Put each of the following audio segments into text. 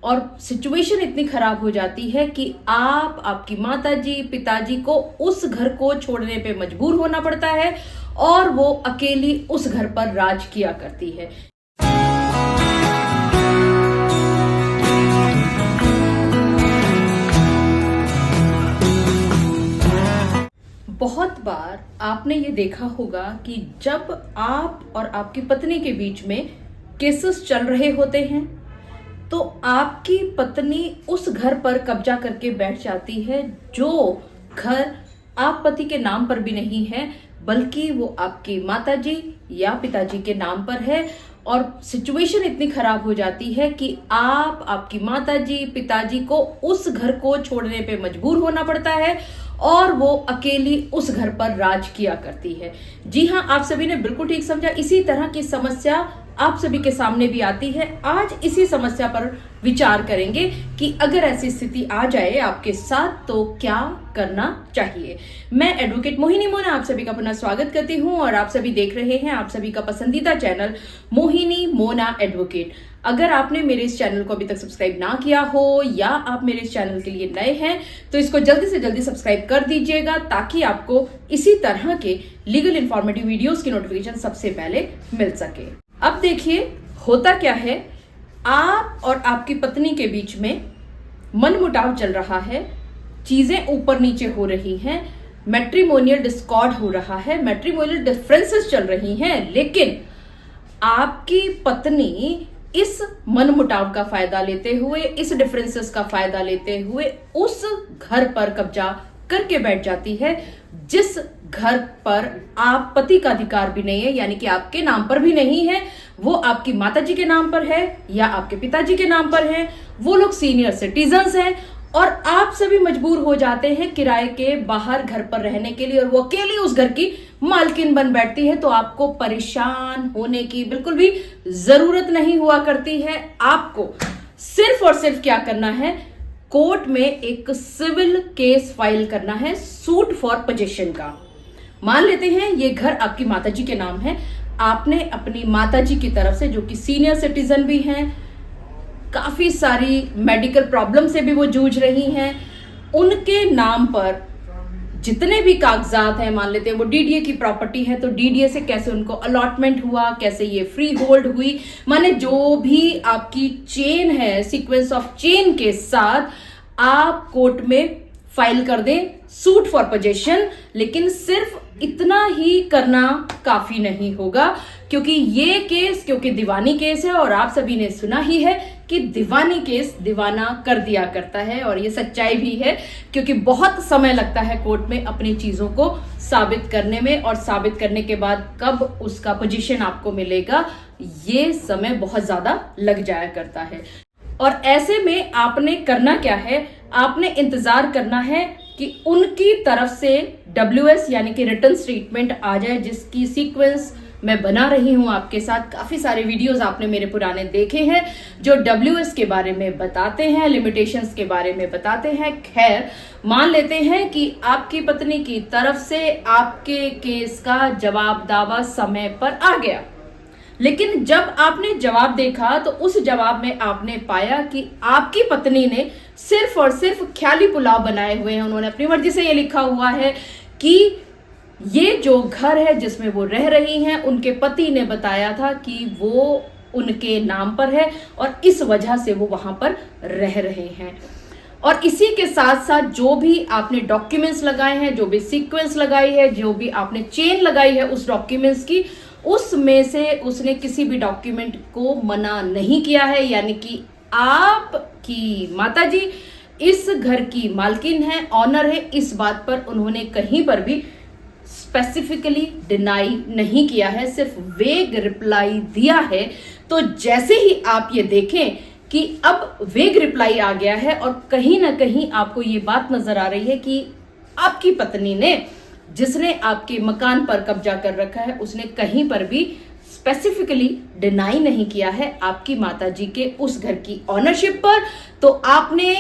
और सिचुएशन इतनी खराब हो जाती है कि आपकी माताजी पिताजी को उस घर को छोड़ने पे मजबूर होना पड़ता है और वो अकेली उस घर पर राज किया करती है। बहुत बार आपने ये देखा होगा कि जब आप और आपकी पत्नी के बीच में केसेस चल रहे होते हैं तो आपकी पत्नी उस घर पर कब्जा करके बैठ जाती है जो घर आप पति के नाम पर भी नहीं है, बल्कि वो आपकी माताजी या पिताजी के नाम पर है। और सिचुएशन इतनी खराब हो जाती है कि आपकी माताजी पिताजी को उस घर को छोड़ने पे मजबूर होना पड़ता है और वो अकेली उस घर पर राज किया करती है। जी हाँ, आप सभी ने बिल्कुल ठीक समझा। इसी तरह की समस्या आप सभी के सामने भी आती है। आज इसी समस्या पर विचार करेंगे कि अगर ऐसी स्थिति आ जाए आपके साथ तो क्या करना चाहिए। मैं एडवोकेट मोहिनी मोना आप सभी का पुनः स्वागत करती हूँ और आप सभी देख रहे हैं आप सभी का पसंदीदा चैनल मोहिनी मोना एडवोकेट। अगर आपने मेरे इस चैनल को अभी तक सब्सक्राइब ना किया हो या आप मेरे इस चैनल के लिए नए हैं तो इसको जल्दी से जल्दी सब्सक्राइब कर दीजिएगा ताकि आपको इसी तरह के लीगल इंफॉर्मेटिव वीडियोस की नोटिफिकेशन सबसे पहले मिल सके। अब देखिए होता क्या है, आप और आपकी पत्नी के बीच में मनमुटाव चल रहा है, चीजें ऊपर नीचे हो रही हैं, मैट्रिमोनियल डिस्कॉर्ड हो रहा है, मैट्रिमोनियल डिफरेंसेस चल रही हैं, लेकिन आपकी पत्नी इस मनमुटाव का फायदा लेते हुए, इस डिफरेंसेस का फायदा लेते हुए उस घर पर कब्जा करके बैठ जाती है जिस घर पर आप पति का अधिकार भी नहीं है, यानी कि आपके नाम पर भी नहीं है। वो आपकी माताजी के नाम पर है या आपके पिताजी के नाम पर है। वो लोग सीनियर सिटीजन्स हैं और आप सभी मजबूर हो जाते हैं किराए के बाहर घर पर रहने के लिए और वो अकेली उस घर की मालकिन बन बैठती है। तो आपको परेशान होने की बिल्कुल भी जरूरत नहीं हुआ करती है। आपको सिर्फ और सिर्फ क्या करना है, कोर्ट में एक सिविल केस फाइल करना है सूट फॉर पोजेशन का। मान लेते हैं ये घर आपकी माताजी के नाम है, आपने अपनी माताजी की तरफ से, जो कि सीनियर सिटीजन भी हैं, काफी सारी मेडिकल प्रॉब्लम से भी वो जूझ रही हैं, उनके नाम पर जितने भी कागजात हैं, मान लेते हैं वो डीडीए की प्रॉपर्टी है तो डीडीए से कैसे उनको अलॉटमेंट हुआ, कैसे ये फ्री होल्ड हुई, माने जो भी आपकी चेन है, सीक्वेंस ऑफ चेन के साथ आप कोर्ट में फाइल कर दें सूट फॉर पोजेशन। लेकिन सिर्फ इतना ही करना काफी नहीं होगा क्योंकि ये केस दीवानी केस है और आप सभी ने सुना ही है कि दीवानी केस दीवाना कर दिया करता है और ये सच्चाई भी है क्योंकि बहुत समय लगता है कोर्ट में अपनी चीजों को साबित करने में और साबित करने के बाद कब उसका पोजीशन आपको मिलेगा ये समय बहुत ज्यादा लग जाया करता है। और ऐसे में आपने करना क्या है, आपने इंतजार करना है कि उनकी तरफ से WS यानी कि रिटन स्टेटमेंट आ जाए, जिसकी सीक्वेंस मैं बना रही हूं आपके साथ। काफी सारे वीडियोस आपने मेरे पुराने देखे हैं जो WS के बारे में बताते हैं, लिमिटेशंस के बारे में बताते हैं। खैर, मान लेते हैं कि आपकी पत्नी की तरफ से आपके केस का जवाब दावा समय पर आ गया, लेकिन जब आपने जवाब देखा तो उस जवाब में आपने पाया कि आपकी पत्नी ने सिर्फ और सिर्फ ख्याली पुलाव बनाए हुए हैं। उन्होंने अपनी मर्जी से ये लिखा हुआ है कि ये जो घर है जिसमें वो रह रही हैं, उनके पति ने बताया था कि वो उनके नाम पर है और इस वजह से वो वहां पर रह रहे हैं। और इसी के साथ साथ जो भी आपने डॉक्यूमेंट्स लगाए हैं, जो भी सीक्वेंस लगाई है, जो भी आपने चेन लगाई है उस डॉक्यूमेंट्स की, उसमें से उसने किसी भी डॉक्यूमेंट को मना नहीं किया है, यानी कि आपकी माताजी इस घर की मालकिन है, ऑनर है। इस बात पर उन्होंने कहीं पर भी स्पेसिफिकली डिनाई नहीं किया है, सिर्फ वेग रिप्लाई दिया है। तो जैसे ही आप ये देखें कि अब वेग रिप्लाई आ गया है और कहीं ना कहीं आपको ये बात नजर आ रही है कि आपकी पत्नी ने, जिसने आपके मकान पर कब्जा कर रखा है, उसने कहीं पर भी स्पेसिफिकली डिनाई नहीं किया है आपकी माताजी के उस घर की ऑनरशिप पर। तो आपने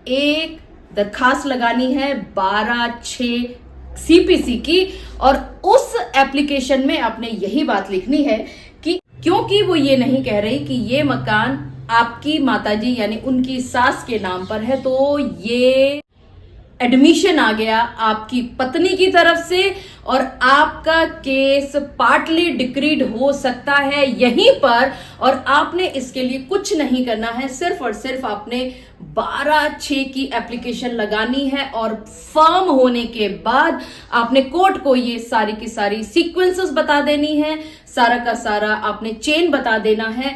एक दरखास्त लगानी है 12/6 CPC की और उस एप्लीकेशन में आपने यही बात लिखनी है कि क्योंकि वो ये नहीं कह रही कि ये मकान आपकी माताजी यानी उनकी सास के नाम पर है, तो ये एडमिशन आ गया आपकी पत्नी की तरफ से और आपका केस पार्टली डिक्रीड हो सकता है यहीं पर। और आपने इसके लिए कुछ नहीं करना है, सिर्फ और सिर्फ आपने 12/6 की एप्लीकेशन लगानी है और फर्म होने के बाद आपने कोर्ट को ये सारी की सारी सीक्वेंसेस बता देनी है, सारा का सारा आपने चेन बता देना है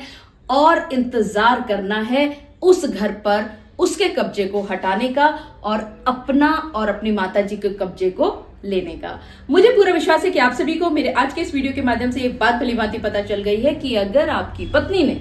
और इंतजार करना है उस घर पर उसके कब्जे को हटाने का और अपना और अपनी माताजी के कब्जे को लेने का। मुझे पूरा विश्वास है कि आप सभी को मेरे आज के इस वीडियो के माध्यम से एक बात भली भांति पता चल गई है कि अगर आपकी पत्नी ने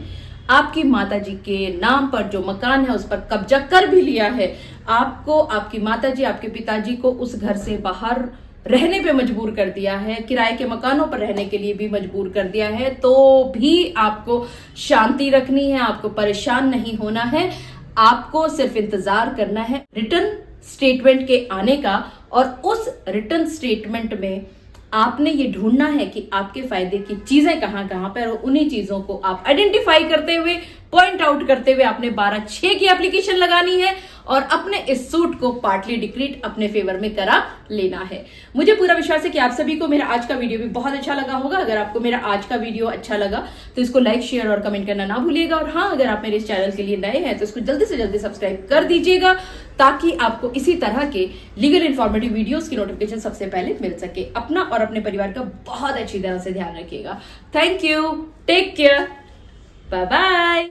आपकी माताजी के नाम पर जो मकान है उस पर कब्जा कर भी लिया है, आपको आपकी माताजी आपके पिताजी को उस घर से बाहर रहने पे मजबूर कर दिया है, किराए के मकानों पर रहने के लिए भी मजबूर कर दिया है, तो भी आपको शांति रखनी है, आपको परेशान नहीं होना है। आपको सिर्फ इंतजार करना है रिटर्न स्टेटमेंट के आने का और उस रिटर्न स्टेटमेंट में आपने ये ढूंढना है कि आपके फायदे की चीजें कहां कहां पर, और उन्हीं चीजों को आप आइडेंटिफाई करते हुए पॉइंट आउट करते हुए आपने 12/6 की एप्लीकेशन लगानी है और अपने इस सूट को पार्टली डिक्रीड अपने फेवर में करा लेना है। मुझे पूरा विश्वास है कि आप सभी को मेरा आज का वीडियो भी बहुत अच्छा लगा होगा। अगर आपको मेरा आज का वीडियो अच्छा लगा तो इसको लाइक शेयर और कमेंट करना ना भूलिएगा। और हाँ, अगर आप मेरे इस चैनल के लिए नए हैं तो इसको जल्दी से जल्दी सब्सक्राइब कर दीजिएगा ताकि आपको इसी तरह के लीगल इन्फॉर्मेटिव वीडियोस की नोटिफिकेशन सबसे पहले मिल सके। अपना और अपने परिवार का बहुत अच्छी तरह से ध्यान रखिएगा। Thank you, take care, bye bye.